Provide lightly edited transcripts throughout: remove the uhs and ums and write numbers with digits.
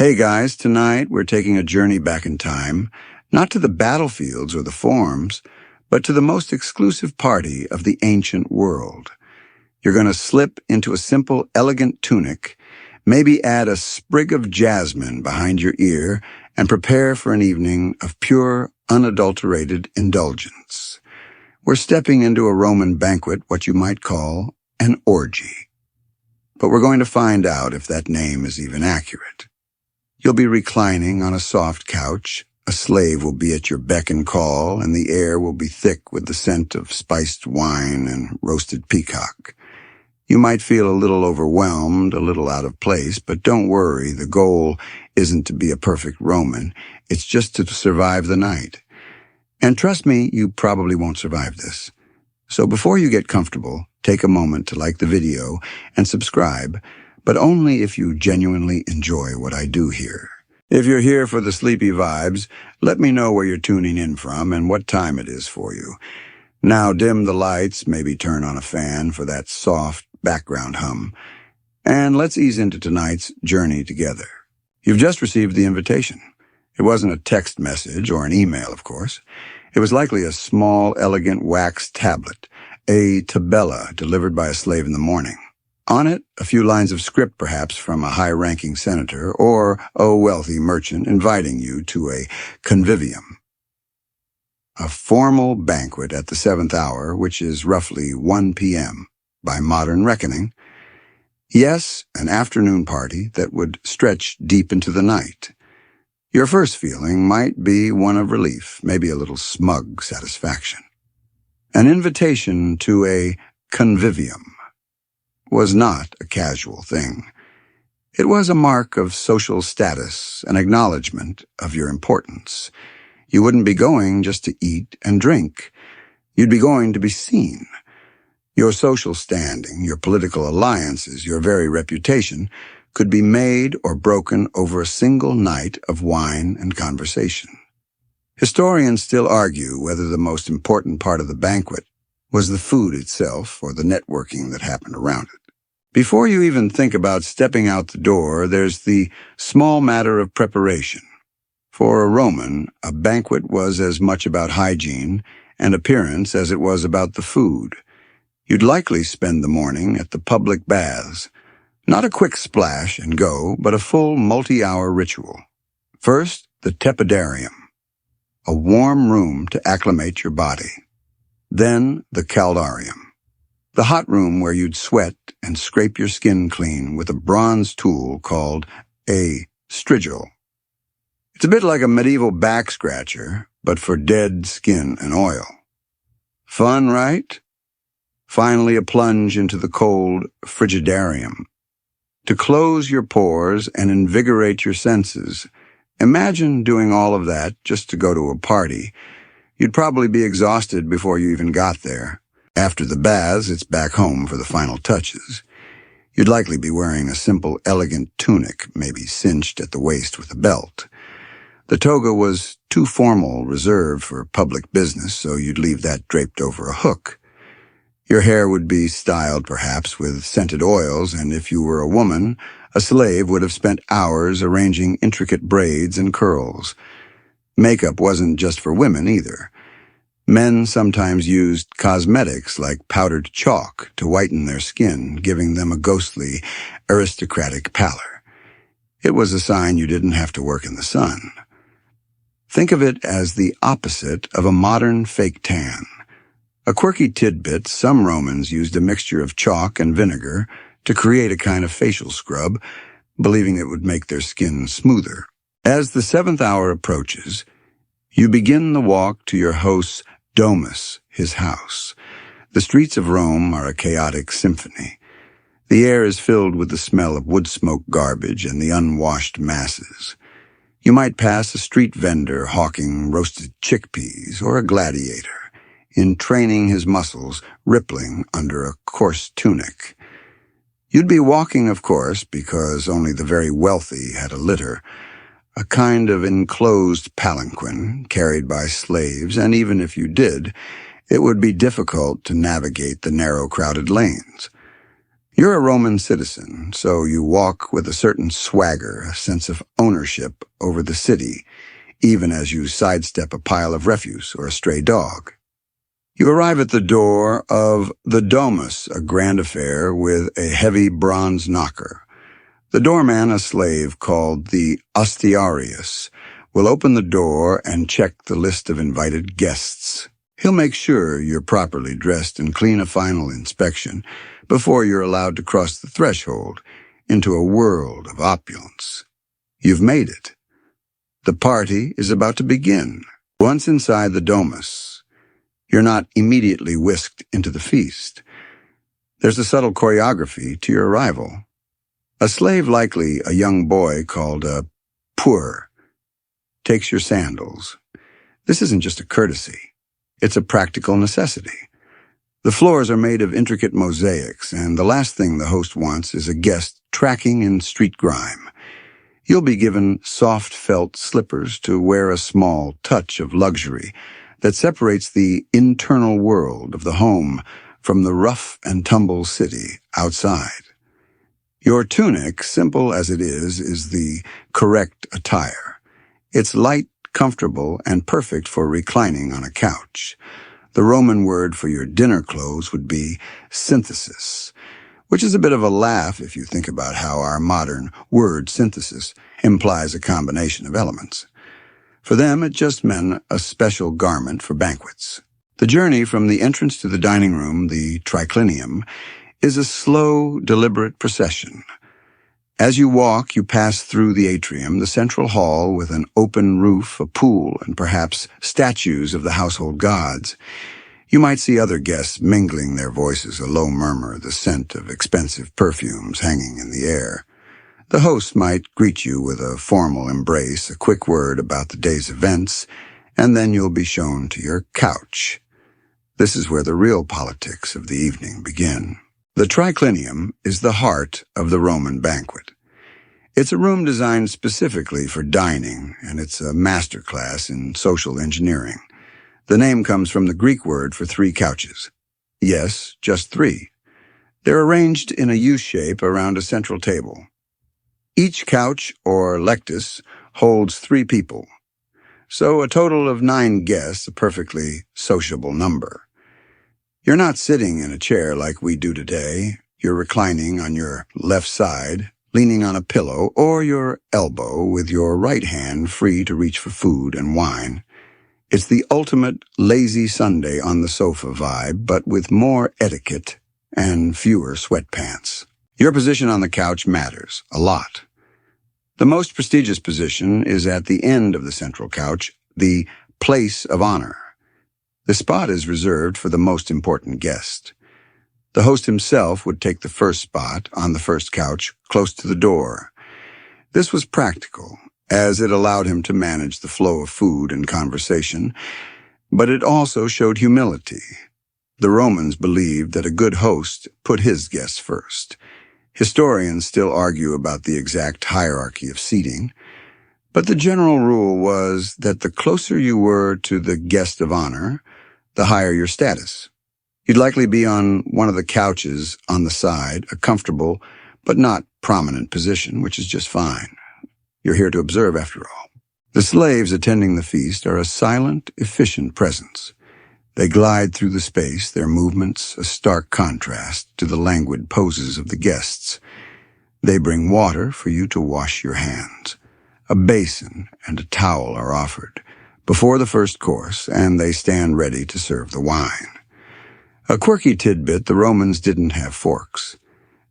Hey guys, tonight we're taking a journey back in time, not to the battlefields or the forums, but to the most exclusive party of the ancient world. You're going to slip into a simple, elegant tunic, maybe add a sprig of jasmine behind your ear, and prepare for an evening of pure, unadulterated indulgence. We're stepping into a Roman banquet, what you might call an orgy. But we're going to find out if that name is even accurate. You'll be reclining on a soft couch, a slave will be at your beck and call, and the air will be thick with the scent of spiced wine and roasted peacock. You might feel a little overwhelmed, a little out of place, but don't worry, the goal isn't to be a perfect Roman, it's just to survive the night. And trust me, you probably won't survive this. So before you get comfortable, take a moment to like the video and subscribe, but only if you genuinely enjoy what I do here. If you're here for the sleepy vibes, let me know where you're tuning in from and what time it is for you. Now dim the lights, maybe turn on a fan for that soft background hum, and let's ease into tonight's journey together. You've just received the invitation. It wasn't a text message or an email, of course. It was likely a small, elegant wax tablet, a tabella delivered by a slave in the morning. On it, a few lines of script perhaps from a high-ranking senator or a wealthy merchant inviting you to a convivium. A formal banquet at the 7th hour, which is roughly 1 p.m. by modern reckoning. Yes, an afternoon party that would stretch deep into the night. Your first feeling might be one of relief, maybe a little smug satisfaction. An invitation to a convivium was not a casual thing. It was a mark of social status, an acknowledgement of your importance. You wouldn't be going just to eat and drink. You'd be going to be seen. Your social standing, your political alliances, your very reputation could be made or broken over a single night of wine and conversation. Historians still argue whether the most important part of the banquet was the food itself or the networking that happened around it. Before you even think about stepping out the door, there's the small matter of preparation. For a Roman, a banquet was as much about hygiene and appearance as it was about the food. You'd likely spend the morning at the public baths. Not a quick splash and go, but a full multi-hour ritual. First, the tepidarium, a warm room to acclimate your body. Then, the caldarium, the hot room where you'd sweat and scrape your skin clean with a bronze tool called a strigil. It's a bit like a medieval back scratcher, but for dead skin and oil. Fun, right? Finally, a plunge into the cold frigidarium. To close your pores and invigorate your senses, imagine doing all of that just to go to a party. You'd probably be exhausted before you even got there. After the baths, it's back home for the final touches. You'd likely be wearing a simple, elegant tunic, maybe cinched at the waist with a belt. The toga was too formal, reserved for public business, so you'd leave that draped over a hook. Your hair would be styled, perhaps, with scented oils, and if you were a woman, a slave would have spent hours arranging intricate braids and curls. Makeup wasn't just for women, either. Men sometimes used cosmetics like powdered chalk to whiten their skin, giving them a ghostly, aristocratic pallor. It was a sign you didn't have to work in the sun. Think of it as the opposite of a modern fake tan. A quirky tidbit, some Romans used a mixture of chalk and vinegar to create a kind of facial scrub, believing it would make their skin smoother. As the 7th hour approaches, you begin the walk to your host's domus, his house. The streets of Rome are a chaotic symphony. The air is filled with the smell of wood smoke garbage and the unwashed masses. You might pass a street vendor hawking roasted chickpeas or a gladiator, entraining his muscles, rippling under a coarse tunic. You'd be walking, of course, because only the very wealthy had a litter, a kind of enclosed palanquin carried by slaves, and even if you did, it would be difficult to navigate the narrow, crowded lanes. You're a Roman citizen, so you walk with a certain swagger, a sense of ownership over the city, even as you sidestep a pile of refuse or a stray dog. You arrive at the door of the domus, a grand affair with a heavy bronze knocker. The doorman, a slave called the ostiarius, will open the door and check the list of invited guests. He'll make sure you're properly dressed and clean a final inspection before you're allowed to cross the threshold into a world of opulence. You've made it. The party is about to begin. Once inside the domus, you're not immediately whisked into the feast. There's a subtle choreography to your arrival. A slave, likely a young boy called a puer, takes your sandals. This isn't just a courtesy. It's a practical necessity. The floors are made of intricate mosaics, and the last thing the host wants is a guest tracking in street grime. You'll be given soft felt slippers to wear, a small touch of luxury that separates the internal world of the home from the rough and tumble city outside. Your tunic, simple as it is the correct attire. It's light, comfortable, and perfect for reclining on a couch. The Roman word for your dinner clothes would be synthesis, which is a bit of a laugh if you think about how our modern word synthesis implies a combination of elements. For them, it just meant a special garment for banquets. The journey from the entrance to the dining room, the triclinium, is a slow, deliberate procession. As you walk, you pass through the atrium, the central hall with an open roof, a pool, and perhaps statues of the household gods. You might see other guests mingling their voices, a low murmur, the scent of expensive perfumes hanging in the air. The host might greet you with a formal embrace, a quick word about the day's events, and then you'll be shown to your couch. This is where the real politics of the evening begin. The triclinium is the heart of the Roman banquet. It's a room designed specifically for dining, and it's a masterclass in social engineering. The name comes from the Greek word for 3 couches. Yes, just 3. They're arranged in a U-shape around a central table. Each couch, or lectus, holds 3 people, so a total of 9 guests, a perfectly sociable number. You're not sitting in a chair like we do today. You're reclining on your left side, leaning on a pillow, or your elbow with your right hand free to reach for food and wine. It's the ultimate lazy Sunday on the sofa vibe, but with more etiquette and fewer sweatpants. Your position on the couch matters a lot. The most prestigious position is at the end of the central couch, the place of honor. The spot is reserved for the most important guest. The host himself would take the first spot on the first couch, close to the door. This was practical, as it allowed him to manage the flow of food and conversation, but it also showed humility. The Romans believed that a good host put his guests first. Historians still argue about the exact hierarchy of seating, but the general rule was that the closer you were to the guest of honor, the higher your status. You'd likely be on one of the couches on the side, a comfortable but not prominent position, which is just fine. You're here to observe, after all. The slaves attending the feast are a silent, efficient presence. They glide through the space, their movements a stark contrast to the languid poses of the guests. They bring water for you to wash your hands. A basin and a towel are offered before the first course, and they stand ready to serve the wine. A quirky tidbit, the Romans didn't have forks.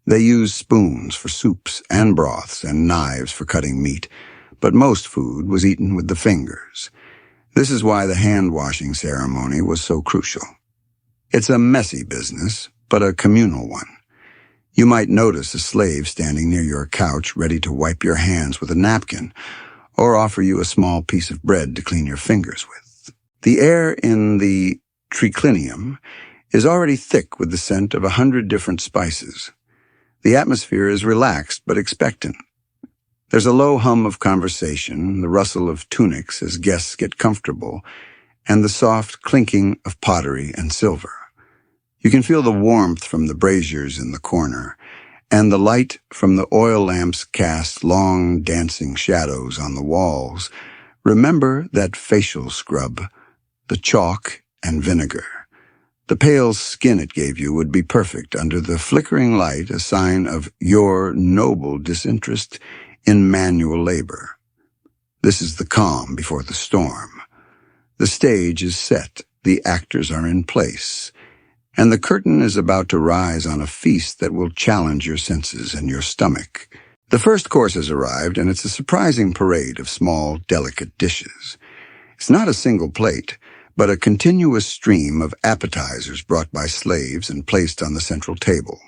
They used spoons for soups and broths and knives for cutting meat, but most food was eaten with the fingers. This is why the hand-washing ceremony was so crucial. It's a messy business, but a communal one. You might notice a slave standing near your couch ready to wipe your hands with a napkin, or offer you a small piece of bread to clean your fingers with. The air in the triclinium is already thick with the scent of 100 different spices. The atmosphere is relaxed but expectant. There's a low hum of conversation, the rustle of tunics as guests get comfortable, and the soft clinking of pottery and silver. You can feel the warmth from the braziers in the corner, and the light from the oil lamps cast long dancing shadows on the walls, remember that facial scrub, the chalk and vinegar. The pale skin it gave you would be perfect under the flickering light, a sign of your noble disinterest in manual labor. This is the calm before the storm. The stage is set, the actors are in place, and the curtain is about to rise on a feast that will challenge your senses and your stomach. The first course has arrived, and it's a surprising parade of small, delicate dishes. It's not a single plate, but a continuous stream of appetizers brought by slaves and placed on the central table.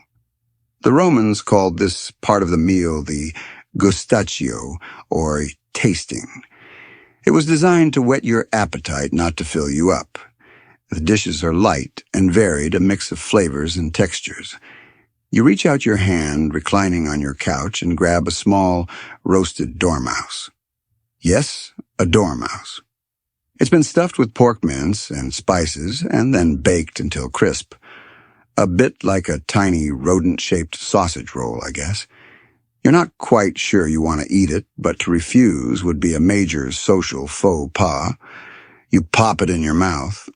The Romans called this part of the meal the Gustatio, or tasting. It was designed to whet your appetite, not to fill you up. The dishes are light and varied, a mix of flavors and textures. You reach out your hand, reclining on your couch, and grab a small roasted dormouse. Yes, a dormouse. It's been stuffed with pork mince and spices and then baked until crisp. A bit like a tiny rodent-shaped sausage roll, I guess. You're not quite sure you want to eat it, but to refuse would be a major social faux pas. You pop it in your mouth.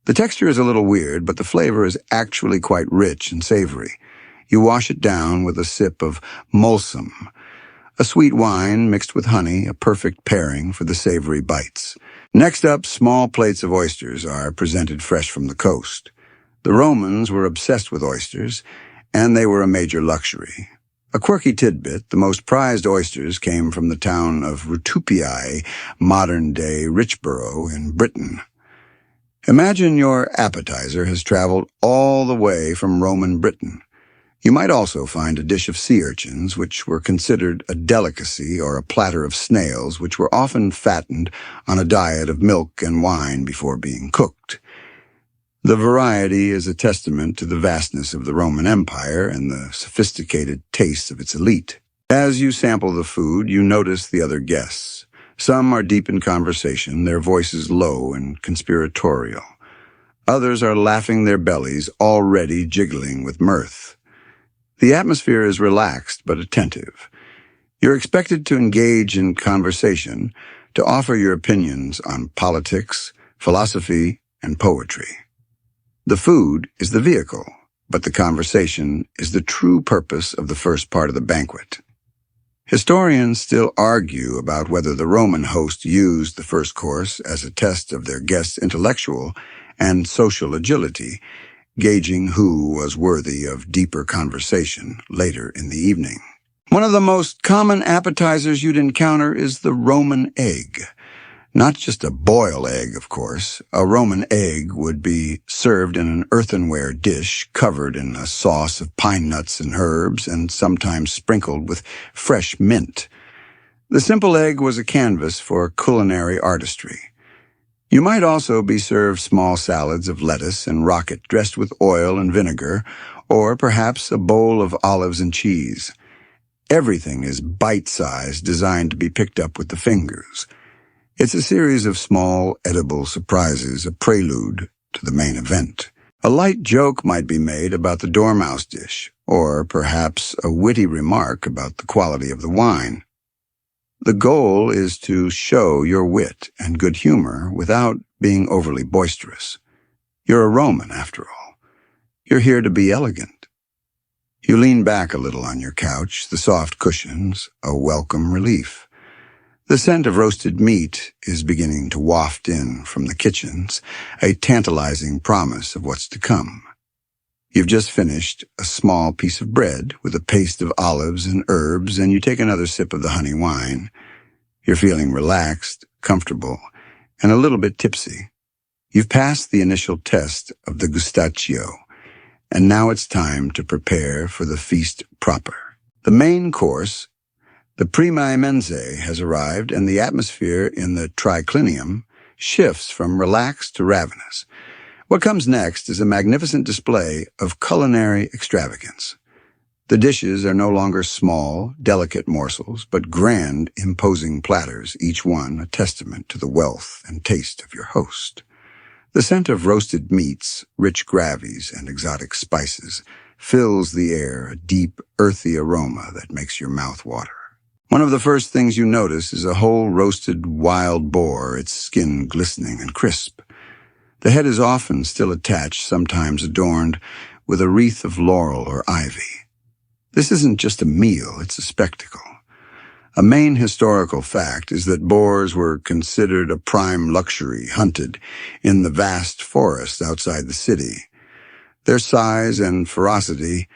The texture is a little weird, but the flavor is actually quite rich and savory. You wash it down with a sip of mulsum, a sweet wine mixed with honey, a perfect pairing for the savory bites. Next up, small plates of oysters are presented fresh from the coast. The Romans were obsessed with oysters, and they were a major luxury. A quirky tidbit, the most prized oysters came from the town of Rutupii, modern-day Richborough in Britain. Imagine your appetizer has traveled all the way from Roman Britain. You might also find a dish of sea urchins, which were considered a delicacy, or a platter of snails, which were often fattened on a diet of milk and wine before being cooked. The variety is a testament to the vastness of the Roman Empire and the sophisticated tastes of its elite. As you sample the food, you notice the other guests. Some are deep in conversation, their voices low and conspiratorial. Others are laughing their bellies, already jiggling with mirth. The atmosphere is relaxed but attentive. You're expected to engage in conversation, to offer your opinions on politics, philosophy, and poetry. The food is the vehicle, but the conversation is the true purpose of the first part of the banquet. Historians still argue about whether the Roman host used the first course as a test of their guests' intellectual and social agility, gauging who was worthy of deeper conversation later in the evening. One of the most common appetizers you'd encounter is the Roman egg. Not just a boiled egg, of course. A Roman egg would be served in an earthenware dish covered in a sauce of pine nuts and herbs and sometimes sprinkled with fresh mint. The simple egg was a canvas for culinary artistry. You might also be served small salads of lettuce and rocket dressed with oil and vinegar, or perhaps a bowl of olives and cheese. Everything is bite-sized, designed to be picked up with the fingers. It's a series of small, edible surprises, a prelude to the main event. A light joke might be made about the dormouse dish, or perhaps a witty remark about the quality of the wine. The goal is to show your wit and good humor without being overly boisterous. You're a Roman, after all. You're here to be elegant. You lean back a little on your couch, the soft cushions, a welcome relief. The scent of roasted meat is beginning to waft in from the kitchens, a tantalizing promise of what's to come. You've just finished a small piece of bread with a paste of olives and herbs, and you take another sip of the honey wine. You're feeling relaxed, comfortable, and a little bit tipsy. You've passed the initial test of the Gustatio, and now it's time to prepare for the feast proper. The main course, the Prima Mensa, has arrived, and the atmosphere in the triclinium shifts from relaxed to ravenous. What comes next is a magnificent display of culinary extravagance. The dishes are no longer small, delicate morsels, but grand, imposing platters, each one a testament to the wealth and taste of your host. The scent of roasted meats, rich gravies, and exotic spices fills the air, a deep, earthy aroma that makes your mouth water. One of the first things you notice is a whole roasted wild boar, its skin glistening and crisp. The head is often still attached, sometimes adorned with a wreath of laurel or ivy. This isn't just a meal, it's a spectacle. A main historical fact is that boars were considered a prime luxury hunted in the vast forest outside the city. Their size and ferocity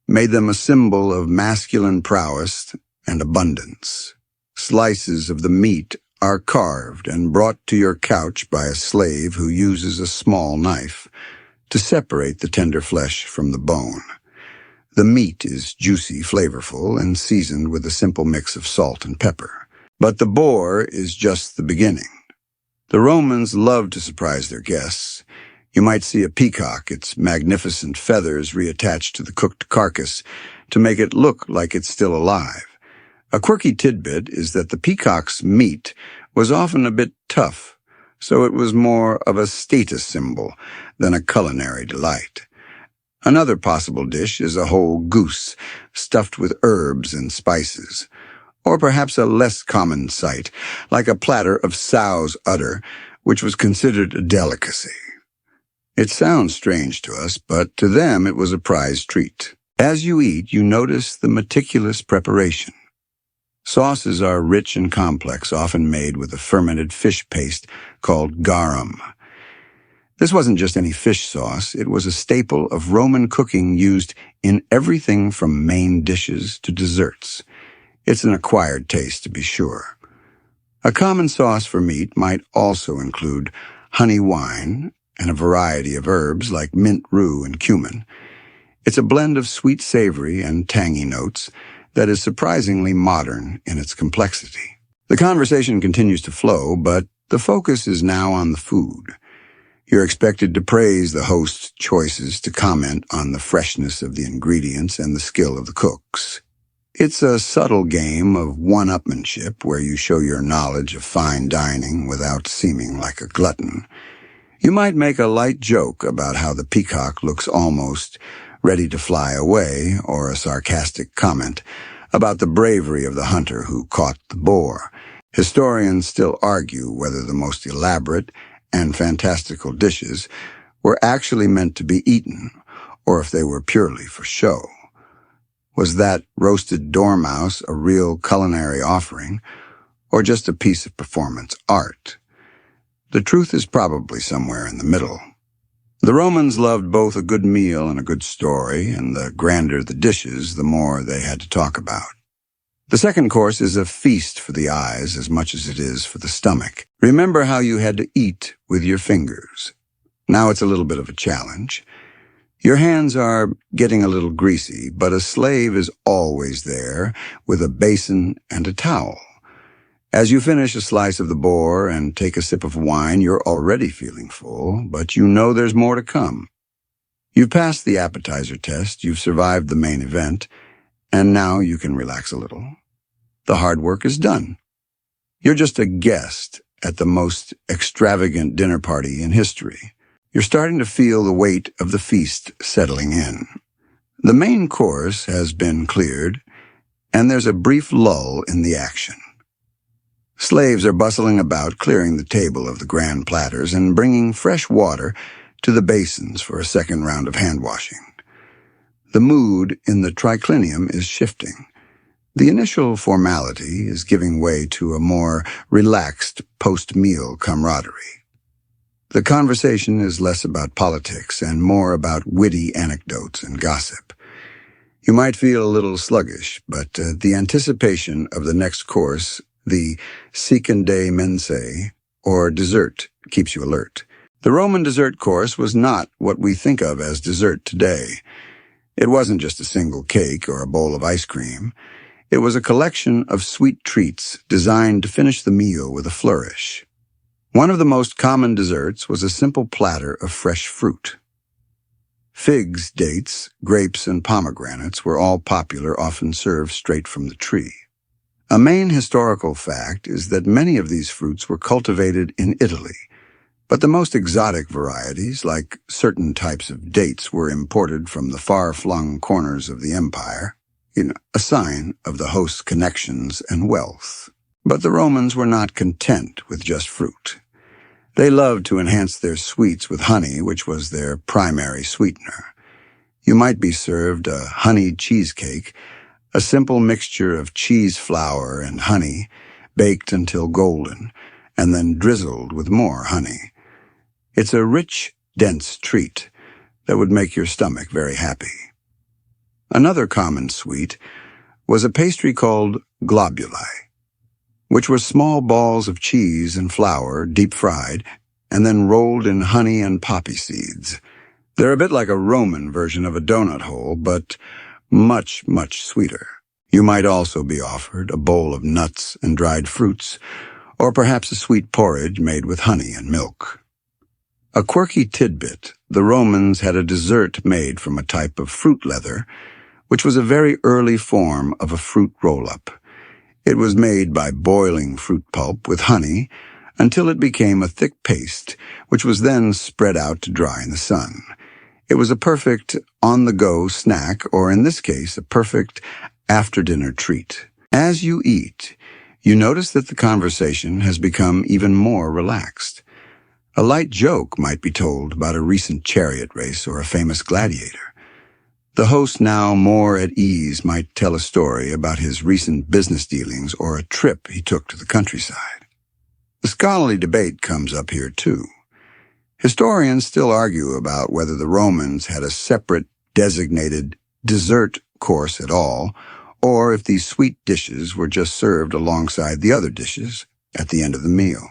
made them a symbol of masculine prowess and abundance. Slices of the meat are carved and brought to your couch by a slave who uses a small knife to separate the tender flesh from the bone. The meat is juicy, flavorful, and seasoned with a simple mix of salt and pepper. But the boar is just the beginning. The Romans loved to surprise their guests. You might see a peacock, its magnificent feathers reattached to the cooked carcass to make it look like it's still alive. A quirky tidbit is that the peacock's meat was often a bit tough, so it was more of a status symbol than a culinary delight. Another possible dish is a whole goose, stuffed with herbs and spices, or perhaps a less common sight, like a platter of sow's udder, which was considered a delicacy. It sounds strange to us, but to them it was a prized treat. As you eat, you notice the meticulous preparation. Sauces are rich and complex, often made with a fermented fish paste called garum. This wasn't just any fish sauce, it was a staple of Roman cooking used in everything from main dishes to desserts. It's an acquired taste, to be sure. A common sauce for meat might also include honey wine and a variety of herbs like mint rue and cumin. It's a blend of sweet savory and tangy notes that is surprisingly modern in its complexity. The conversation continues to flow, but the focus is now on the food. You're expected to praise the host's choices, to comment on the freshness of the ingredients and the skill of the cooks. It's a subtle game of one-upmanship where you show your knowledge of fine dining without seeming like a glutton. You might make a light joke about how the peacock looks almost ready to fly away, or a sarcastic comment about the bravery of the hunter who caught the boar. Historians still argue whether the most elaborate and fantastical dishes were actually meant to be eaten, or if they were purely for show. Was that roasted dormouse a real culinary offering, or just a piece of performance art? The truth is probably somewhere in the middle. The Romans loved both a good meal and a good story, and the grander the dishes, the more they had to talk about. The second course is a feast for the eyes as much as it is for the stomach. Remember how you had to eat with your fingers. Now it's a little bit of a challenge. Your hands are getting a little greasy, but a slave is always there with a basin and a towel. As you finish a slice of the boar and take a sip of wine, you're already feeling full, but you know there's more to come. You've passed the appetizer test, you've survived the main event, and now you can relax a little. The hard work is done. You're just a guest at the most extravagant dinner party in history. You're starting to feel the weight of the feast settling in. The main course has been cleared, and there's a brief lull in the action. Slaves are bustling about, clearing the table of the grand platters and bringing fresh water to the basins for a second round of hand-washing. The mood in the triclinium is shifting. The initial formality is giving way to a more relaxed post-meal camaraderie. The conversation is less about politics and more about witty anecdotes and gossip. You might feel a little sluggish, but the anticipation of the next course, the Prima Mensa, or dessert, keeps you alert. The Roman dessert course was not what we think of as dessert today. It wasn't just a single cake or a bowl of ice cream. It was a collection of sweet treats designed to finish the meal with a flourish. One of the most common desserts was a simple platter of fresh fruit. Figs, dates, grapes, and pomegranates were all popular, often served straight from the tree. A main historical fact is that many of these fruits were cultivated in Italy, But the most exotic varieties, like certain types of dates, were imported from the far-flung corners of the empire, a sign of the host's connections and wealth. But the Romans were not content with just fruit. They loved to enhance their sweets with honey, which was their primary sweetener. You might be served a honeyed cheesecake, a simple mixture of cheese flour and honey, baked until golden, and then drizzled with more honey. It's a rich, dense treat that would make your stomach very happy. Another common sweet was a pastry called globuli, which were small balls of cheese and flour, deep-fried, and then rolled in honey and poppy seeds. They're a bit like a Roman version of a donut hole, but much, much sweeter. You might also be offered a bowl of nuts and dried fruits, or perhaps a sweet porridge made with honey and milk. A quirky tidbit, the Romans had a dessert made from a type of fruit leather, which was a very early form of a fruit roll-up. It was made by boiling fruit pulp with honey until it became a thick paste, which was then spread out to dry in the sun. It was a perfect on-the-go snack, or in this case, a perfect after-dinner treat. As you eat, you notice that the conversation has become even more relaxed. A light joke might be told about a recent chariot race or a famous gladiator. The host, now more at ease, might tell a story about his recent business dealings or a trip he took to the countryside. The scholarly debate comes up here too. Historians still argue about whether the Romans had a separate designated dessert course at all, or if these sweet dishes were just served alongside the other dishes at the end of the meal.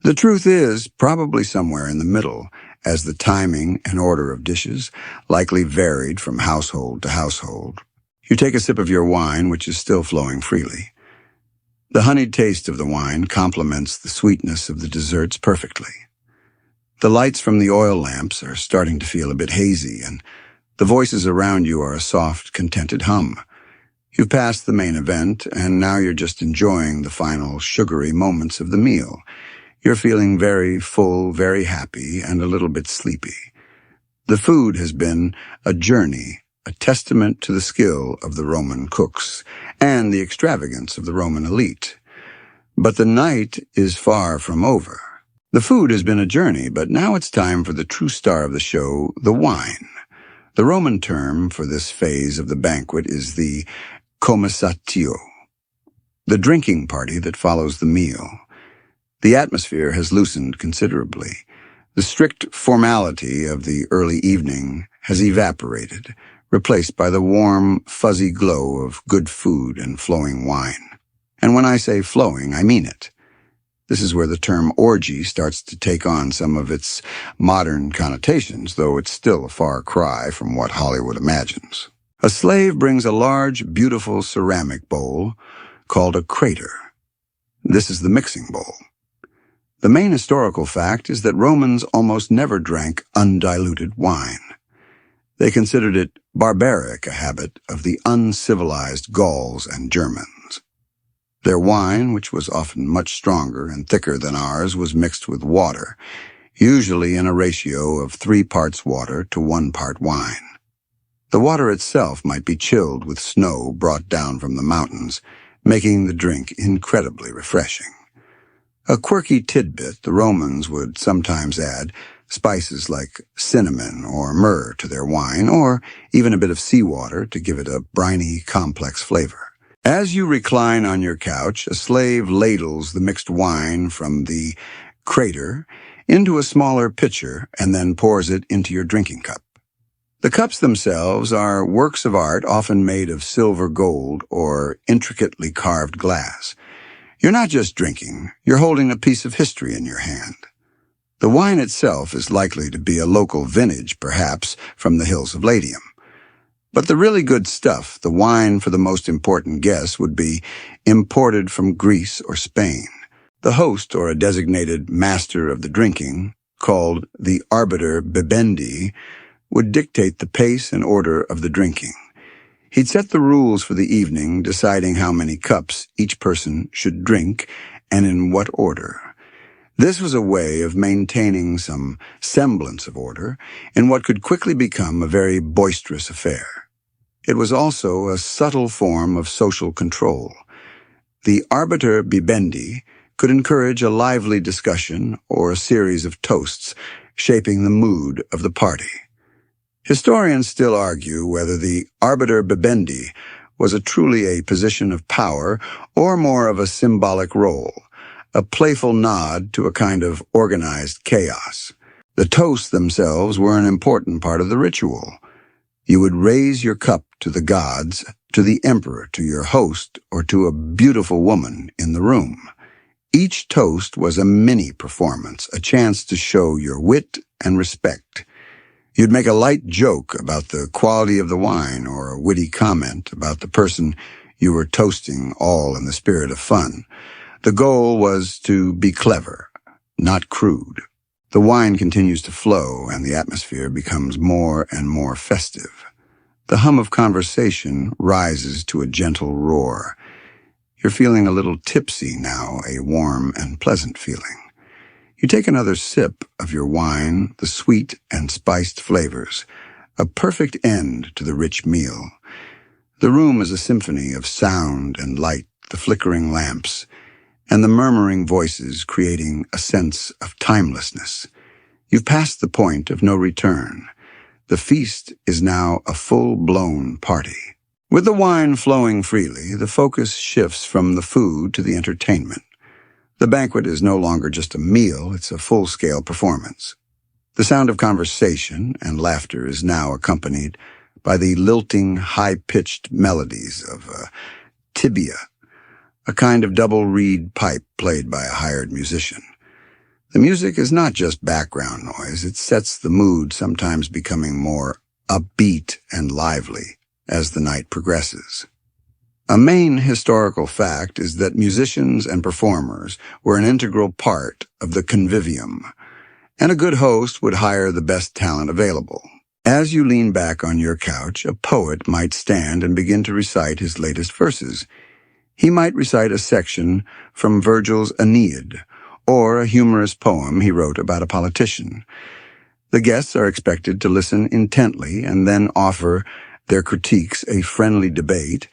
The truth is probably somewhere in the middle, as the timing and order of dishes likely varied from household to household. You take a sip of your wine, which is still flowing freely. The honeyed taste of the wine complements the sweetness of the desserts perfectly. The lights from the oil lamps are starting to feel a bit hazy, and the voices around you are a soft, contented hum. You've passed the main event, and now you're just enjoying the final sugary moments of the meal. You're feeling very full, very happy, and a little bit sleepy. The food has been a journey, a testament to the skill of the Roman cooks and the extravagance of the Roman elite. But the night is far from over. The food has been a journey, but now it's time for the true star of the show, the wine. The Roman term for this phase of the banquet is the Comissatio, the drinking party that follows the meal. The atmosphere has loosened considerably. The strict formality of the early evening has evaporated, replaced by the warm, fuzzy glow of good food and flowing wine. And when I say flowing, I mean it. This is where the term orgy starts to take on some of its modern connotations, though it's still a far cry from what Hollywood imagines. A slave brings a large, beautiful ceramic bowl called a crater. This is the mixing bowl. The main historical fact is that Romans almost never drank undiluted wine. They considered it barbaric, a habit of the uncivilized Gauls and Germans. Their wine, which was often much stronger and thicker than ours, was mixed with water, usually in a ratio of 3 parts water to 1 part wine. The water itself might be chilled with snow brought down from the mountains, making the drink incredibly refreshing. A quirky tidbit, the Romans would sometimes add spices like cinnamon or myrrh to their wine, or even a bit of seawater to give it a briny, complex flavor. As you recline on your couch, a slave ladles the mixed wine from the crater into a smaller pitcher and then pours it into your drinking cup. The cups themselves are works of art often made of silver gold or intricately carved glass. You're not just drinking, you're holding a piece of history in your hand. The wine itself is likely to be a local vintage, perhaps from the hills of Latium. But the really good stuff, the wine for the most important guests, would be imported from Greece or Spain. The host, or a designated master of the drinking, called the arbiter bibendi, would dictate the pace and order of the drinking. He'd set the rules for the evening, deciding how many cups each person should drink and in what order. This was a way of maintaining some semblance of order in what could quickly become a very boisterous affair. It was also a subtle form of social control. The arbiter bibendi could encourage a lively discussion or a series of toasts, shaping the mood of the party. Historians still argue whether the arbiter bibendi was truly a position of power or more of a symbolic role, a playful nod to a kind of organized chaos. The toasts themselves were an important part of the ritual. You would raise your cup to the gods, to the emperor, to your host, or to a beautiful woman in the room. Each toast was a mini-performance, a chance to show your wit and respect. You'd make a light joke about the quality of the wine or a witty comment about the person you were toasting, all in the spirit of fun. The goal was to be clever, not crude. The wine continues to flow and the atmosphere becomes more and more festive. The hum of conversation rises to a gentle roar. You're feeling a little tipsy now, a warm and pleasant feeling. You take another sip of your wine, the sweet and spiced flavors, a perfect end to the rich meal. The room is a symphony of sound and light, the flickering lamps, and the murmuring voices creating a sense of timelessness. You've passed the point of no return. The feast is now a full-blown party. With the wine flowing freely, the focus shifts from the food to the entertainment. The banquet is no longer just a meal, it's a full-scale performance. The sound of conversation and laughter is now accompanied by the lilting, high-pitched melodies of tibia, a kind of double reed pipe played by a hired musician. The music is not just background noise, it sets the mood, sometimes becoming more upbeat and lively as the night progresses. A main historical fact is that musicians and performers were an integral part of the convivium, and a good host would hire the best talent available. As you lean back on your couch, a poet might stand and begin to recite his latest verses. He might recite a section from Virgil's Aeneid, or a humorous poem he wrote about a politician. The guests are expected to listen intently and then offer their critiques a friendly debate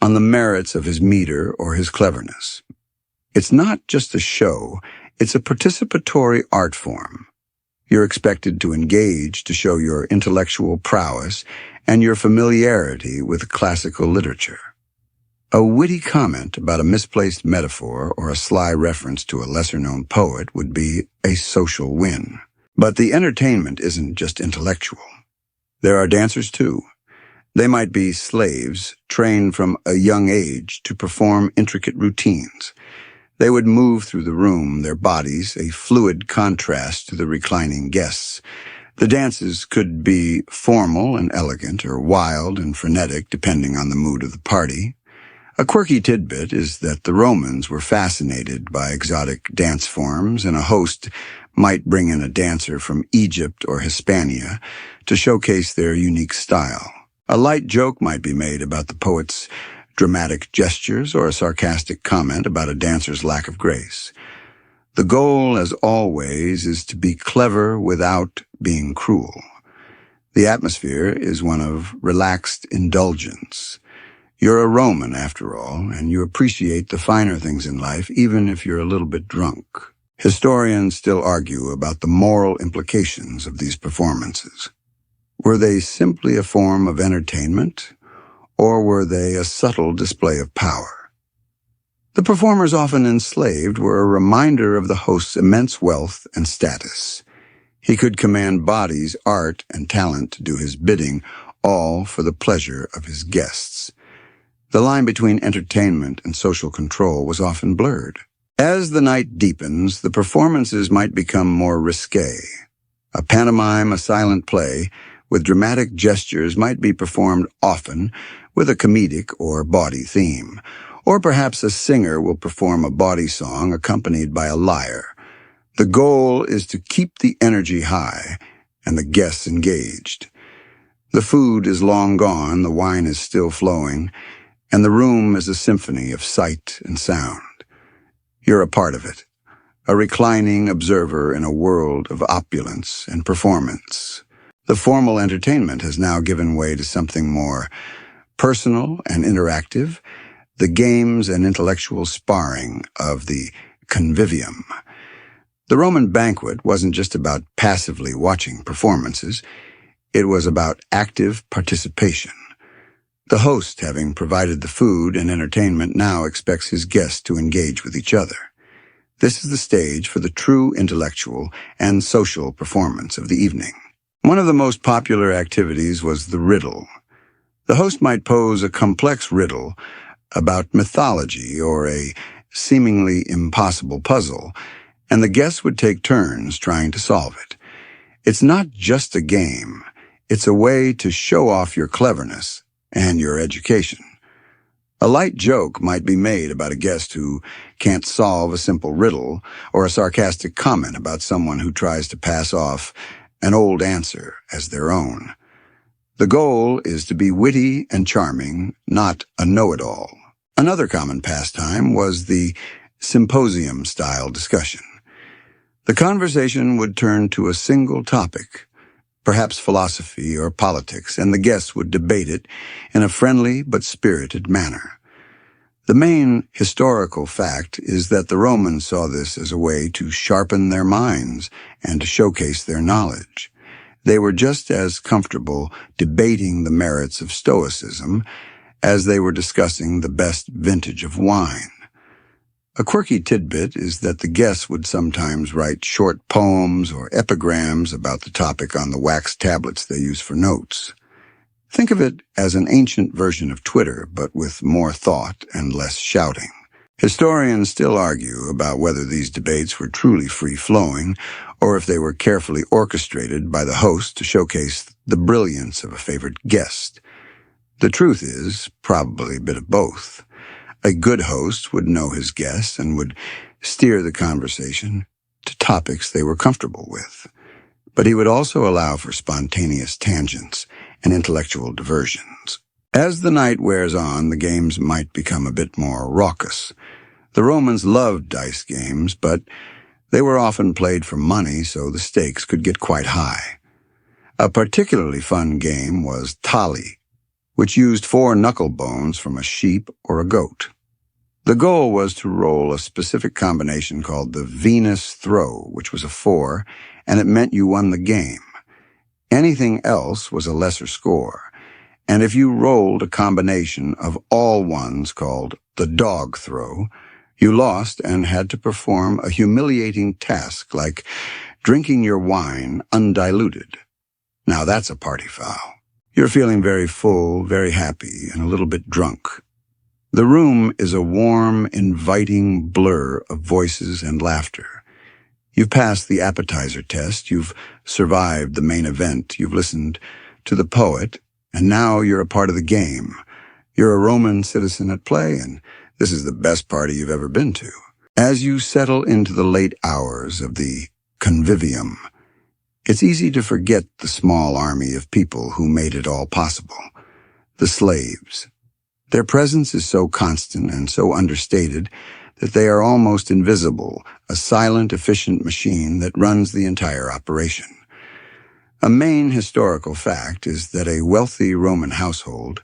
on the merits of his meter or his cleverness. It's not just a show, it's a participatory art form. You're expected to engage to show your intellectual prowess and your familiarity with classical literature. A witty comment about a misplaced metaphor or a sly reference to a lesser-known poet would be a social win. But the entertainment isn't just intellectual. There are dancers too. They might be slaves, trained from a young age to perform intricate routines. They would move through the room, their bodies a fluid contrast to the reclining guests. The dances could be formal and elegant or wild and frenetic, depending on the mood of the party. A quirky tidbit is that the Romans were fascinated by exotic dance forms, and a host might bring in a dancer from Egypt or Hispania to showcase their unique style. A light joke might be made about the poet's dramatic gestures or a sarcastic comment about a dancer's lack of grace. The goal, as always, is to be clever without being cruel. The atmosphere is one of relaxed indulgence. You're a Roman, after all, and you appreciate the finer things in life, even if you're a little bit drunk. Historians still argue about the moral implications of these performances. Were they simply a form of entertainment, or were they a subtle display of power? The performers, often enslaved, were a reminder of the host's immense wealth and status. He could command bodies, art, and talent to do his bidding, all for the pleasure of his guests. The line between entertainment and social control was often blurred. As the night deepens, the performances might become more risque. A pantomime, a silent play, with dramatic gestures might be performed often with a comedic or bawdy theme. Or perhaps a singer will perform a bawdy song accompanied by a lyre. The goal is to keep the energy high and the guests engaged. The food is long gone, the wine is still flowing, and the room is a symphony of sight and sound. You're a part of it, a reclining observer in a world of opulence and performance. The formal entertainment has now given way to something more personal and interactive, the games and intellectual sparring of the convivium. The Roman banquet wasn't just about passively watching performances, it was about active participation. The host, having provided the food and entertainment, now expects his guests to engage with each other. This is the stage for the true intellectual and social performance of the evening. One of the most popular activities was the riddle. The host might pose a complex riddle about mythology or a seemingly impossible puzzle, and the guests would take turns trying to solve it. It's not just a game, it's a way to show off your cleverness and your education. A light joke might be made about a guest who can't solve a simple riddle, or a sarcastic comment about someone who tries to pass off an old answer as their own. The goal is to be witty and charming, not a know-it-all. Another common pastime was the symposium-style discussion. The conversation would turn to a single topic, perhaps philosophy or politics, and the guests would debate it in a friendly but spirited manner. The main historical fact is that the Romans saw this as a way to sharpen their minds and to showcase their knowledge. They were just as comfortable debating the merits of Stoicism as they were discussing the best vintage of wine. A quirky tidbit is that the guests would sometimes write short poems or epigrams about the topic on the wax tablets they use for notes. Think of it as an ancient version of Twitter, but with more thought and less shouting. Historians still argue about whether these debates were truly free-flowing, or if they were carefully orchestrated by the host to showcase the brilliance of a favorite guest. The truth is, probably a bit of both. A good host would know his guests and would steer the conversation to topics they were comfortable with. But he would also allow for spontaneous tangents and intellectual diversions. As the night wears on, the games might become a bit more raucous. The Romans loved dice games, but they were often played for money, so the stakes could get quite high. A particularly fun game was tali, which used 4 knuckle bones from a sheep or a goat. The goal was to roll a specific combination called the Venus throw, which was a 4, and it meant you won the game. Anything else was a lesser score, and if you rolled a combination of all ones called the dog throw, you lost and had to perform a humiliating task like drinking your wine undiluted. Now that's a party foul. You're feeling very full, very happy, and a little bit drunk. The room is a warm, inviting blur of voices and laughter. You've passed the appetizer test, you've survived the main event, you've listened to the poet, and now you're a part of the game. You're a Roman citizen at play, and this is the best party you've ever been to. As you settle into the late hours of the convivium, it's easy to forget the small army of people who made it all possible. The slaves. Their presence is so constant and so understated that they are almost invisible, a silent, efficient machine that runs the entire operation. A main historical fact is that a wealthy Roman household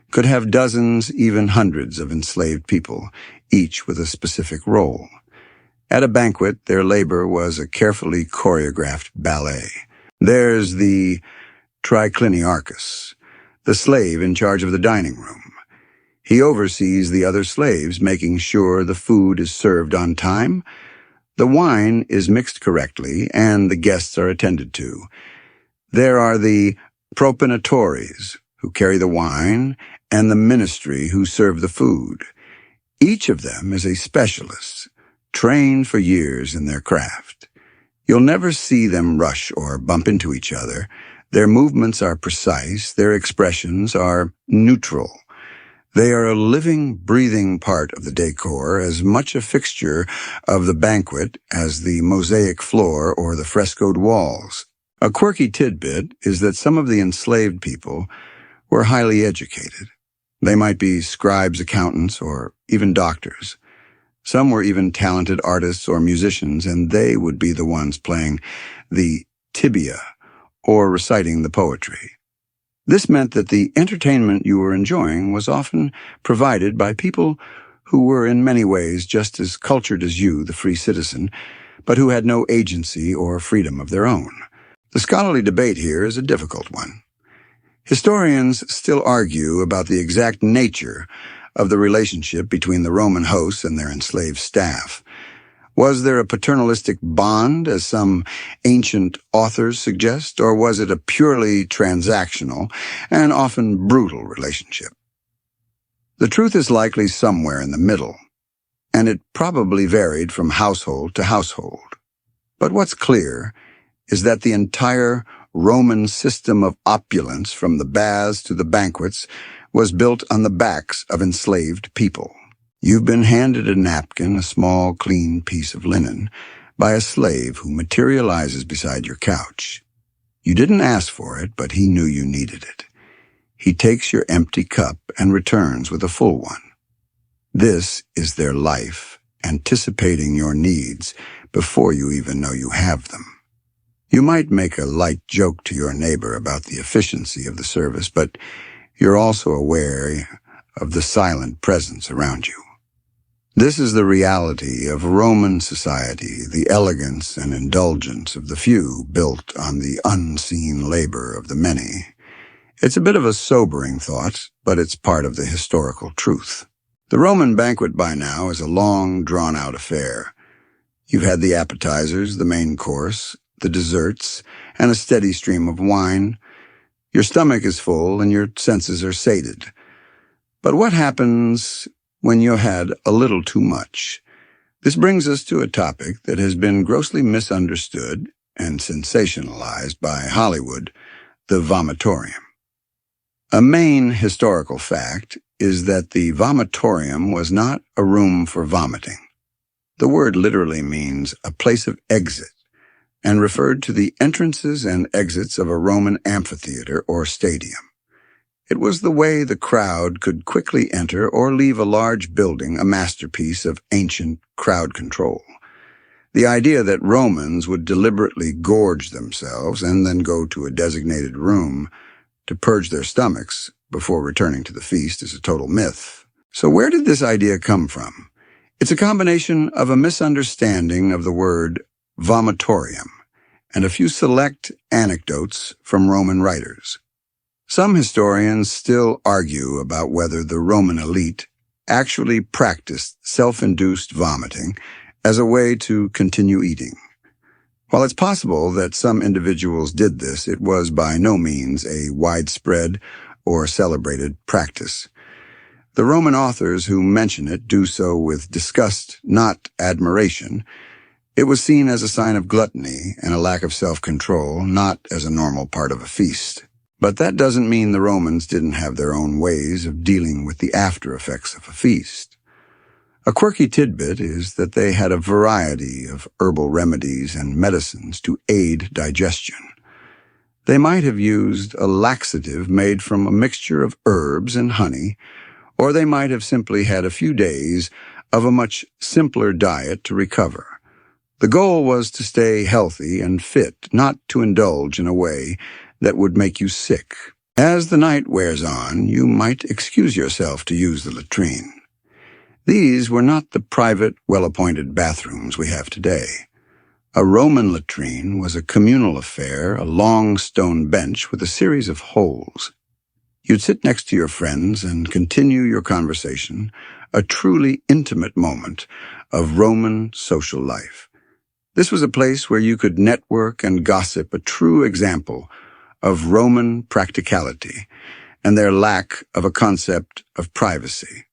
could have dozens, even hundreds of enslaved people, each with a specific role. At a banquet, their labor was a carefully choreographed ballet. There's the triclinium, the slave in charge of the dining room. He oversees the other slaves, making sure the food is served on time, the wine is mixed correctly, and the guests are attended to. There are the propinatores, who carry the wine, and the ministry, who serve the food. Each of them is a specialist, trained for years in their craft. You'll never see them rush or bump into each other. Their movements are precise, their expressions are neutral. They are a living, breathing part of the decor, as much a fixture of the banquet as the mosaic floor or the frescoed walls. A quirky tidbit is that some of the enslaved people were highly educated. They might be scribes, accountants, or even doctors. Some were even talented artists or musicians, and they would be the ones playing the tibia or reciting the poetry. This meant that the entertainment you were enjoying was often provided by people who were in many ways just as cultured as you, the free citizen, but who had no agency or freedom of their own. The scholarly debate here is a difficult one. Historians still argue about the exact nature of the relationship between the Roman hosts and their enslaved staff. Was there a paternalistic bond, as some ancient authors suggest, or was it a purely transactional and often brutal relationship? The truth is likely somewhere in the middle, and it probably varied from household to household. But what's clear is that the entire Roman system of opulence, from the baths to the banquets, was built on the backs of enslaved people. You've been handed a napkin, a small, clean piece of linen, by a slave who materializes beside your couch. You didn't ask for it, but he knew you needed it. He takes your empty cup and returns with a full one. This is their life, anticipating your needs before you even know you have them. You might make a light joke to your neighbor about the efficiency of the service, but you're also aware of the silent presence around you. This is the reality of Roman society, the elegance and indulgence of the few built on the unseen labor of the many. It's a bit of a sobering thought, but it's part of the historical truth. The Roman banquet by now is a long, drawn-out affair. You've had the appetizers, the main course, the desserts, and a steady stream of wine. Your stomach is full and your senses are sated. But what happens when you had a little too much? This brings us to a topic that has been grossly misunderstood and sensationalized by Hollywood, the vomitorium. A main historical fact is that the vomitorium was not a room for vomiting. The word literally means a place of exit, and referred to the entrances and exits of a Roman amphitheater or stadium. It was the way the crowd could quickly enter or leave a large building, a masterpiece of ancient crowd control. The idea that Romans would deliberately gorge themselves and then go to a designated room to purge their stomachs before returning to the feast is a total myth. So where did this idea come from? It's a combination of a misunderstanding of the word vomitorium and a few select anecdotes from Roman writers. Some historians still argue about whether the Roman elite actually practiced self-induced vomiting as a way to continue eating. While it's possible that some individuals did this, it was by no means a widespread or celebrated practice. The Roman authors who mention it do so with disgust, not admiration. It was seen as a sign of gluttony and a lack of self-control, not as a normal part of a feast. But that doesn't mean the Romans didn't have their own ways of dealing with the after-effects of a feast. A quirky tidbit is that they had a variety of herbal remedies and medicines to aid digestion. They might have used a laxative made from a mixture of herbs and honey, or they might have simply had a few days of a much simpler diet to recover. The goal was to stay healthy and fit, not to indulge in a way that would make you sick. As the night wears on, you might excuse yourself to use the latrine. These were not the private, well-appointed bathrooms we have today. A Roman latrine was a communal affair, a long stone bench with a series of holes. You'd sit next to your friends and continue your conversation, a truly intimate moment of Roman social life. This was a place where you could network and gossip, a true example of Roman practicality and their lack of a concept of privacy.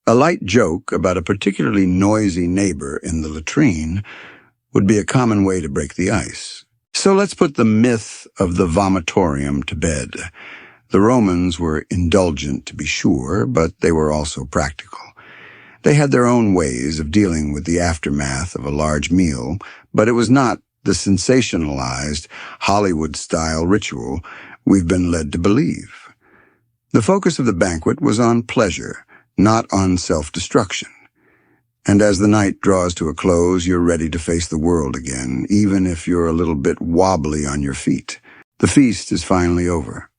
A light joke about a particularly noisy neighbor in the latrine would be a common way to break the ice. So let's put the myth of the vomitorium to bed. The Romans were indulgent, to be sure, but they were also practical. They had their own ways of dealing with the aftermath of a large meal, but it was not the sensationalized, Hollywood-style ritual we've been led to believe. The focus of the banquet was on pleasure, not on self-destruction. And as the night draws to a close, you're ready to face the world again, even if you're a little bit wobbly on your feet. The feast is finally over.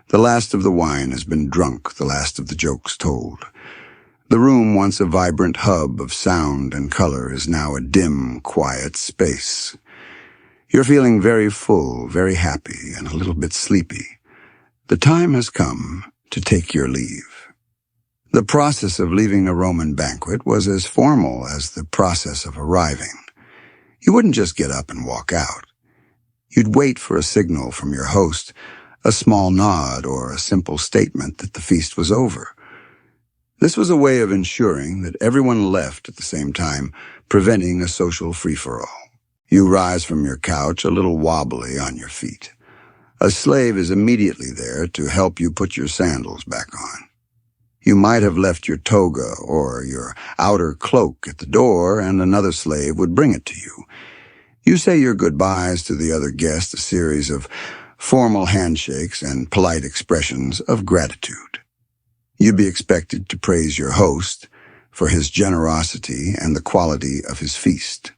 The last of the wine has been drunk, the last of the jokes told. The room, once a vibrant hub of sound and color, is now a dim, quiet space. You're feeling very full, very happy, and a little bit sleepy. The time has come to take your leave. The process of leaving a Roman banquet was as formal as the process of arriving. You wouldn't just get up and walk out. You'd wait for a signal from your host, a small nod or a simple statement that the feast was over. This was a way of ensuring that everyone left at the same time, preventing a social free-for-all. You rise from your couch a little wobbly on your feet. A slave is immediately there to help you put your sandals back on. You might have left your toga or your outer cloak at the door, and another slave would bring it to you. You say your goodbyes to the other guests, a series of formal handshakes and polite expressions of gratitude. You'd be expected to praise your host for his generosity and the quality of his feast.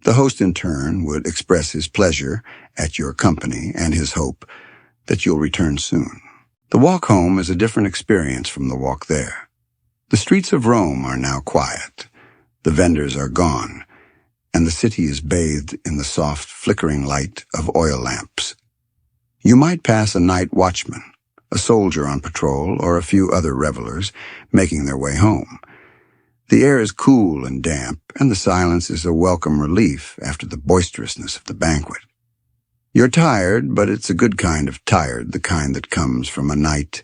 The host, in turn, would express his pleasure at your company and his hope that you'll return soon. The walk home is a different experience from the walk there. The streets of Rome are now quiet. The vendors are gone, and the city is bathed in the soft, flickering light of oil lamps. You might pass a night watchman, a soldier on patrol, or a few other revelers making their way home. The air is cool and damp, and the silence is a welcome relief after the boisterousness of the banquet. You're tired, but it's a good kind of tired, the kind that comes from a night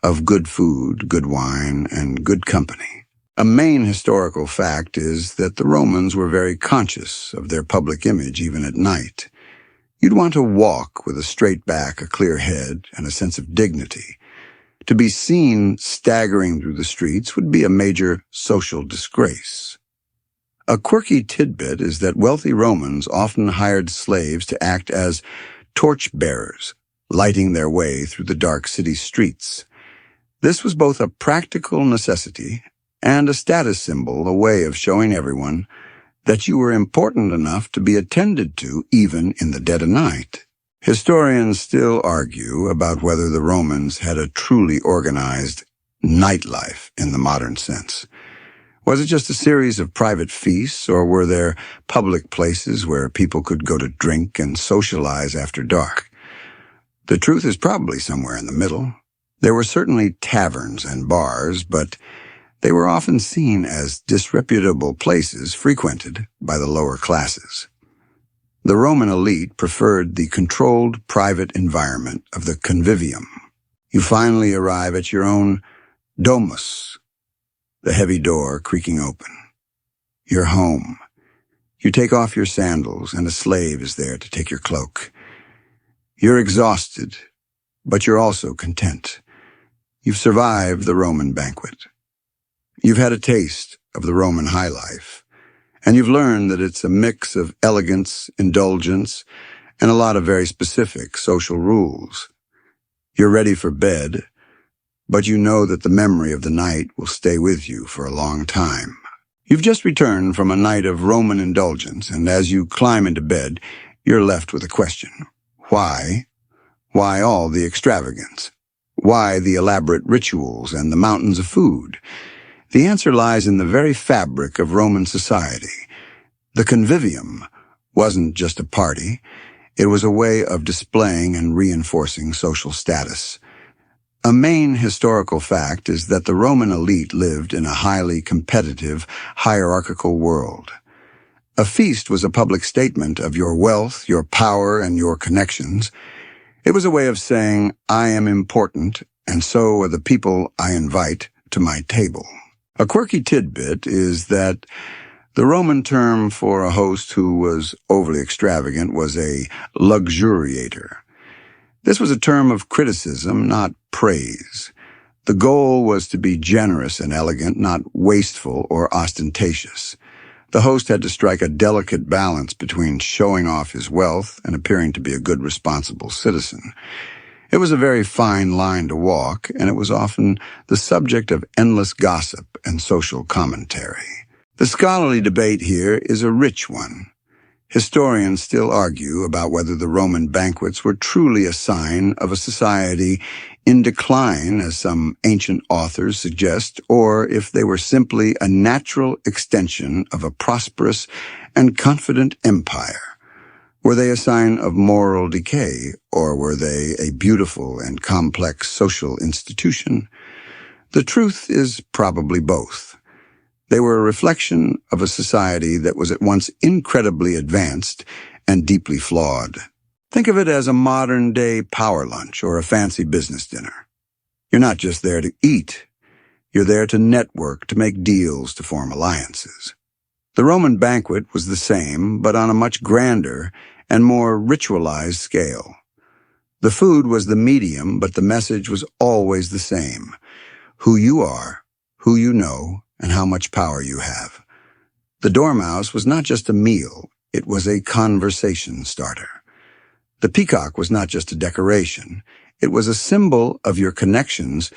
of good food, good wine, and good company. A main historical fact is that the Romans were very conscious of their public image even at night. You'd want to walk with a straight back, a clear head, and a sense of dignity. To be seen staggering through the streets would be a major social disgrace. A quirky tidbit is that wealthy Romans often hired slaves to act as torch-bearers, lighting their way through the dark city streets. This was both a practical necessity and a status symbol, a way of showing everyone that you were important enough to be attended to even in the dead of night. Historians still argue about whether the Romans had a truly organized nightlife in the modern sense. Was it just a series of private feasts, or were there public places where people could go to drink and socialize after dark? The truth is probably somewhere in the middle. There were certainly taverns and bars, but they were often seen as disreputable places frequented by the lower classes. The Roman elite preferred the controlled private environment of the convivium. You finally arrive at your own domus, the heavy door creaking open. You're home. You take off your sandals, and a slave is there to take your cloak. You're exhausted, but you're also content. You've survived the Roman banquet. You've had a taste of the Roman high life, and you've learned that it's a mix of elegance, indulgence, and a lot of very specific social rules. You're ready for bed, but you know that the memory of the night will stay with you for a long time. You've just returned from a night of Roman indulgence, and as you climb into bed, you're left with a question. Why? Why all the extravagance? Why the elaborate rituals and the mountains of food? The answer lies in the very fabric of Roman society. The convivium wasn't just a party. It was a way of displaying and reinforcing social status. A main historical fact is that the Roman elite lived in a highly competitive, hierarchical world. A feast was a public statement of your wealth, your power, and your connections. It was a way of saying, I am important, and so are the people I invite to my table. A quirky tidbit is that the Roman term for a host who was overly extravagant was a luxuriator. This was a term of criticism, not praise. The goal was to be generous and elegant, not wasteful or ostentatious. The host had to strike a delicate balance between showing off his wealth and appearing to be a good, responsible citizen. It was a very fine line to walk, and it was often the subject of endless gossip and social commentary. The scholarly debate here is a rich one. Historians still argue about whether the Roman banquets were truly a sign of a society in decline, as some ancient authors suggest, or if they were simply a natural extension of a prosperous and confident empire. Were they a sign of moral decay, or were they a beautiful and complex social institution? The truth is probably both. They were a reflection of a society that was at once incredibly advanced and deeply flawed. Think of it as a modern-day power lunch or a fancy business dinner. You're not just there to eat. You're there to network, to make deals, to form alliances. The Roman banquet was the same, but on a much grander and more ritualized scale. The food was the medium, but the message was always the same: who you are, who you know, and how much power you have. The dormouse was not just a meal, it was a conversation starter. The peacock was not just a decoration, it was a symbol of your connections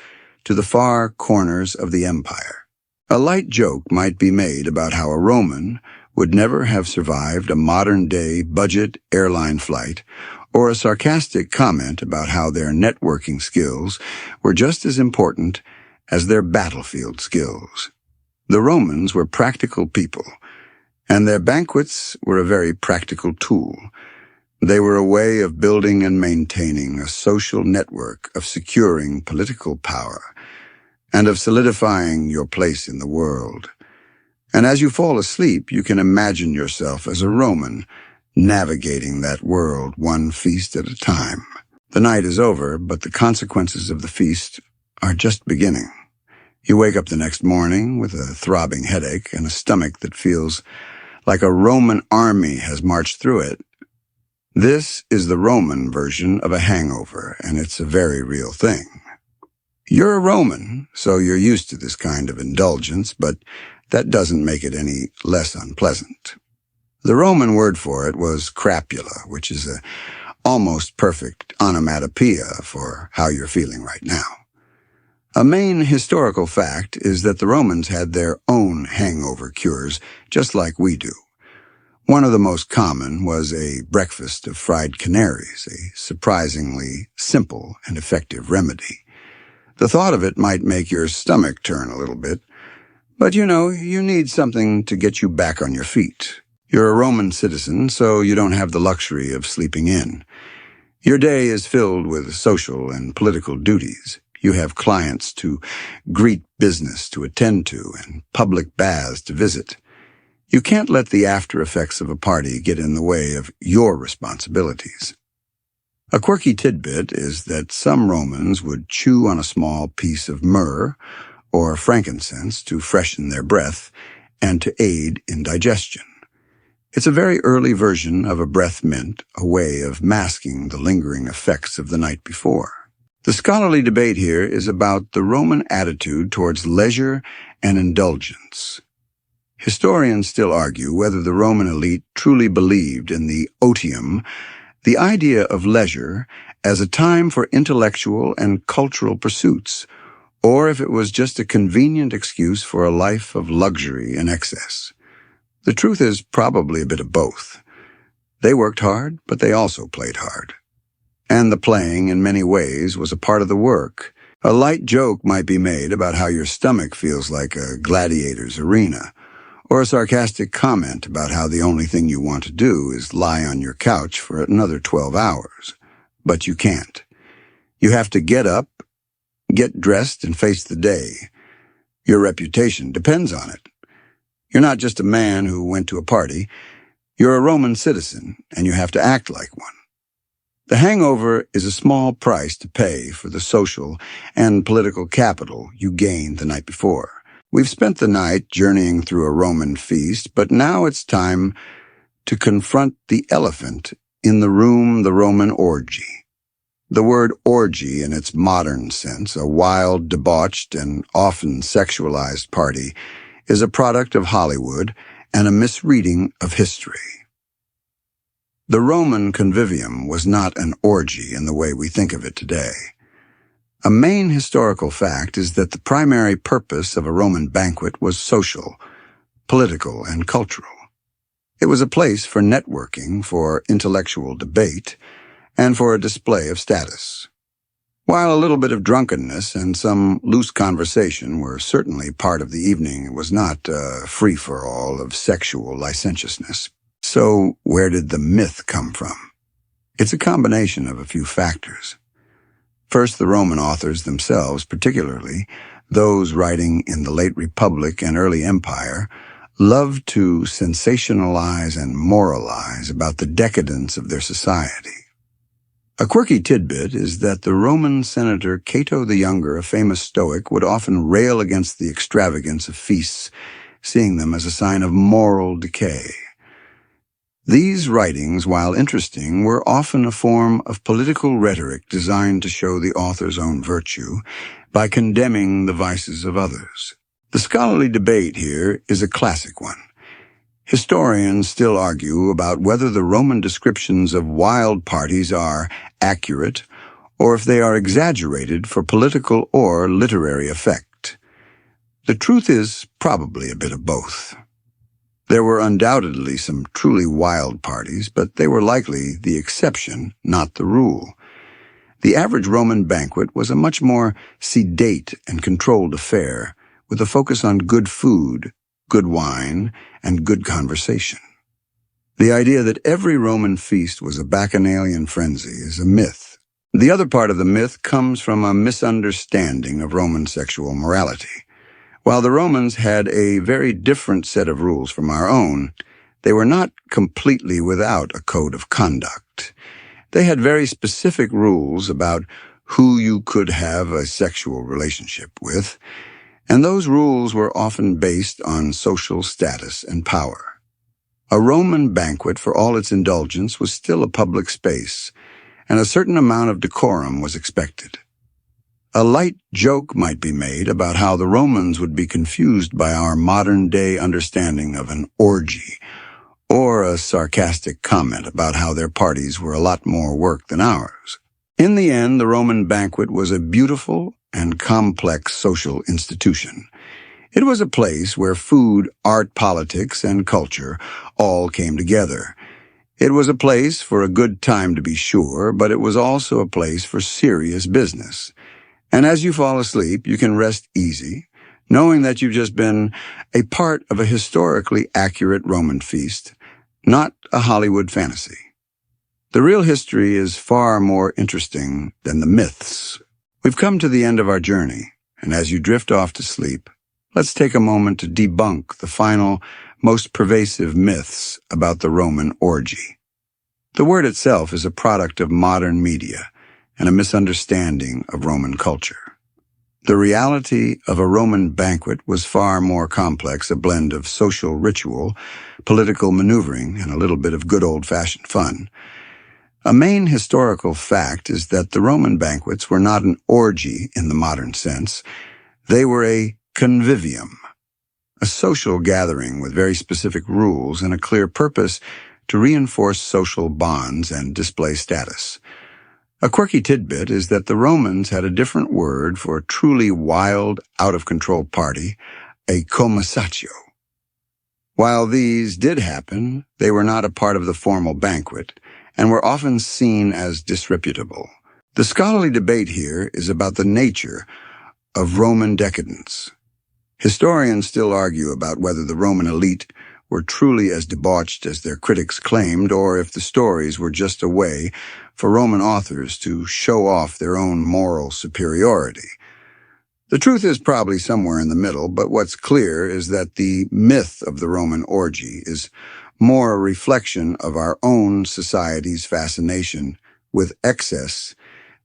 to the far corners of the empire. A light joke might be made about how a Roman would never have survived a modern-day budget airline flight, or a sarcastic comment about how their networking skills were just as important as their battlefield skills. The Romans were practical people, and their banquets were a very practical tool. They were a way of building and maintaining a social network, of securing political power, and of solidifying your place in the world. And as you fall asleep, you can imagine yourself as a Roman, navigating that world one feast at a time. The night is over, but the consequences of the feast are just beginning. You wake up the next morning with a throbbing headache and a stomach that feels like a Roman army has marched through it. This is the Roman version of a hangover, and it's a very real thing. You're a Roman, so you're used to this kind of indulgence, but that doesn't make it any less unpleasant. The Roman word for it was crapula, which is a almost perfect onomatopoeia for how you're feeling right now. A main historical fact is that the Romans had their own hangover cures, just like we do. One of the most common was a breakfast of fried canaries, a surprisingly simple and effective remedy. The thought of it might make your stomach turn a little bit, but you need something to get you back on your feet. You're a Roman citizen, so you don't have the luxury of sleeping in. Your day is filled with social and political duties. You have clients to greet, business to attend to, and public baths to visit. You can't let the after effects of a party get in the way of your responsibilities. A quirky tidbit is that some Romans would chew on a small piece of myrrh or frankincense to freshen their breath and to aid in digestion. It's a very early version of a breath mint, a way of masking the lingering effects of the night before. The scholarly debate here is about the Roman attitude towards leisure and indulgence. Historians still argue whether the Roman elite truly believed in the otium, the idea of leisure, as a time for intellectual and cultural pursuits, or if it was just a convenient excuse for a life of luxury and excess. The truth is probably a bit of both. They worked hard, but they also played hard. And the playing, in many ways, was a part of the work. A light joke might be made about how your stomach feels like a gladiator's arena, or a sarcastic comment about how the only thing you want to do is lie on your couch for another 12 hours. But you can't. You have to get up, get dressed, and face the day. Your reputation depends on it. You're not just a man who went to a party. You're a Roman citizen, and you have to act like one. The hangover is a small price to pay for the social and political capital you gained the night before. We've spent the night journeying through a Roman feast, but now it's time to confront the elephant in the room, the Roman orgy. The word orgy in its modern sense, a wild, debauched, and often sexualized party, is a product of Hollywood and a misreading of history. The Roman convivium was not an orgy in the way we think of it today. A main historical fact is that the primary purpose of a Roman banquet was social. political and cultural. It was a place for networking, for intellectual debate, and for a display of status. While a little bit of drunkenness and some loose conversation were certainly part of the evening, it was not a free-for-all of sexual licentiousness. So where did the myth come from? It's a combination of a few factors. First, the Roman authors themselves, particularly those writing in the late Republic and early Empire, loved to sensationalize and moralize about the decadence of their society. A quirky tidbit is that the Roman senator Cato the Younger, a famous Stoic, would often rail against the extravagance of feasts, seeing them as a sign of moral decay. These writings, while interesting, were often a form of political rhetoric designed to show the author's own virtue by condemning the vices of others. The scholarly debate here is a classic one. Historians still argue about whether the Roman descriptions of wild parties are accurate or if they are exaggerated for political or literary effect. The truth is probably a bit of both. There were undoubtedly some truly wild parties, but they were likely the exception, not the rule. The average Roman banquet was a much more sedate and controlled affair, with a focus on good food, good wine, and good conversation. The idea that every Roman feast was a bacchanalian frenzy is a myth. The other part of the myth comes from a misunderstanding of Roman sexual morality. While the Romans had a very different set of rules from our own, they were not completely without a code of conduct. They had very specific rules about who you could have a sexual relationship with, and those rules were often based on social status and power. A Roman banquet, for all its indulgence, was still a public space, and a certain amount of decorum was expected. A light joke might be made about how the Romans would be confused by our modern-day understanding of an orgy, or a sarcastic comment about how their parties were a lot more work than ours. In the end, the Roman banquet was a beautiful and complex social institution. It was a place where food, art, politics, and culture all came together. It was a place for a good time to be sure, but it was also a place for serious business. And as you fall asleep, you can rest easy, knowing that you've just been a part of a historically accurate Roman feast, not a Hollywood fantasy. The real history is far more interesting than the myths. We've come to the end of our journey, and as you drift off to sleep, let's take a moment to debunk the final, most pervasive myths about the Roman orgy. The word itself is a product of modern media and a misunderstanding of Roman culture. The reality of a Roman banquet was far more complex, a blend of social ritual, political maneuvering, and a little bit of good old-fashioned fun. A main historical fact is that the Roman banquets were not an orgy in the modern sense. They were a convivium, a social gathering with very specific rules and a clear purpose to reinforce social bonds and display status. A quirky tidbit is that the Romans had a different word for a truly wild, out-of-control party, a Comissatio. While these did happen, they were not a part of the formal banquet, and were often seen as disreputable. The scholarly debate here is about the nature of Roman decadence. Historians still argue about whether the Roman elite were truly as debauched as their critics claimed, or if the stories were just a way for Roman authors to show off their own moral superiority. The truth is probably somewhere in the middle, but what's clear is that the myth of the Roman orgy is more a reflection of our own society's fascination with excess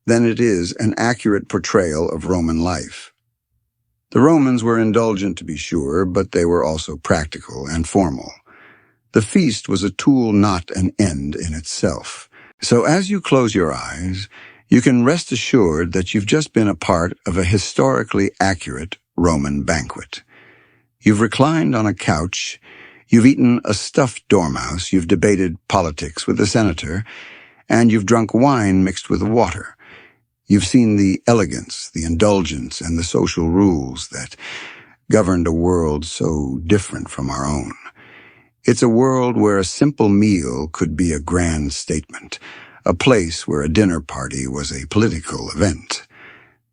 than it is an accurate portrayal of Roman life. The Romans were indulgent, to be sure, but they were also practical and formal. The feast was a tool, not an end in itself. So as you close your eyes, you can rest assured that you've just been a part of a historically accurate Roman banquet. You've reclined on a couch, you've eaten a stuffed dormouse, you've debated politics with a senator, and you've drunk wine mixed with water. You've seen the elegance, the indulgence, and the social rules that governed a world so different from our own. It's a world where a simple meal could be a grand statement, a place where a dinner party was a political event.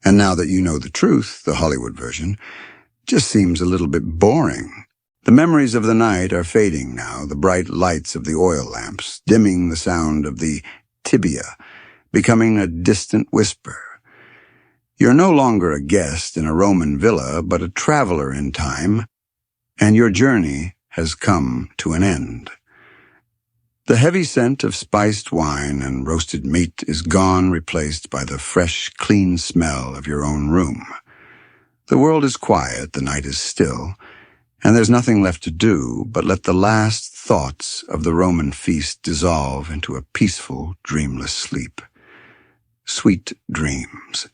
And now that you know the truth, the Hollywood version just seems a little bit boring. The memories of the night are fading now, the bright lights of the oil lamps, dimming the sound of the tibia, becoming a distant whisper. You're no longer a guest in a Roman villa, but a traveler in time, and your journey has come to an end. The heavy scent of spiced wine and roasted meat is gone, replaced by the fresh, clean smell of your own room. The world is quiet, the night is still, and there's nothing left to do but let the last thoughts of the Roman feast dissolve into a peaceful, dreamless sleep. Sweet dreams.